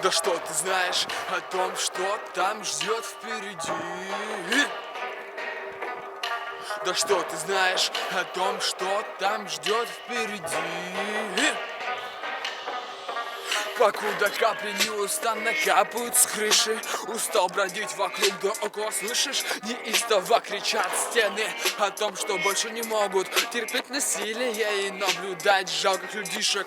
Да что ты знаешь о том, что там ждет впереди? Да что ты знаешь о том, что там ждет впереди? Покуда капли неустанно капают с крыши, устал бродить вокруг да около, слышишь? Неистово кричат стены о том, что больше не могут терпеть насилие и наблюдать жалких людишек.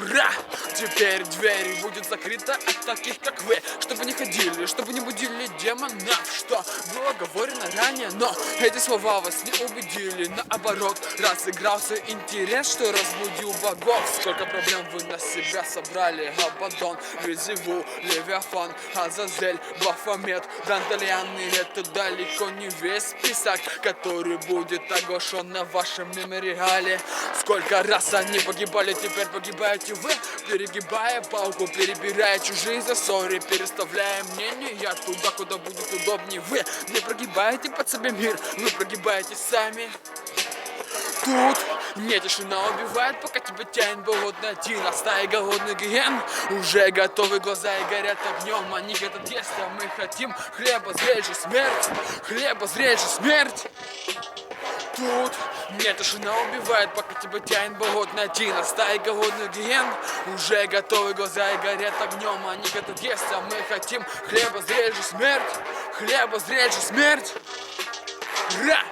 Бра! Теперь дверь будет закрыта от таких, как вы, чтобы не ходили, чтобы не будили демонов, что было говорено ранее, но эти слова вас не убедили. Наоборот, разыгрался интерес, что разбудил богов. Сколько проблем вы на себя собрали: Абадон, Вельзевул, Левиафан, Азазель, Бафомет, Дантальян. И это далеко не весь список, который будет оглашен на вашем мемориале. Сколько раз они погибали, теперь погибаете вы, перегибая палку, перебирая чужие засоры, переставляя мнения туда, куда будет удобнее. Вы не прогибаете под себя мир, вы прогибаете сами. Тут не тишина убивает, пока тебя тянет болотный один, а стаи голодных гиен уже готовы, глаза и горят огнем. Они хотят есть, а мы хотим хлеба, зрель же смерть, хлеба, зрель же смерть. Тут не тишина убивает, пока тебя тянет болотный один, а стаи голодных гиен уже готовы, глаза и горят огнем. Они хотят есть, а мы хотим хлеба, зрель же смерть, хлеба, зрель же смерть. Ра!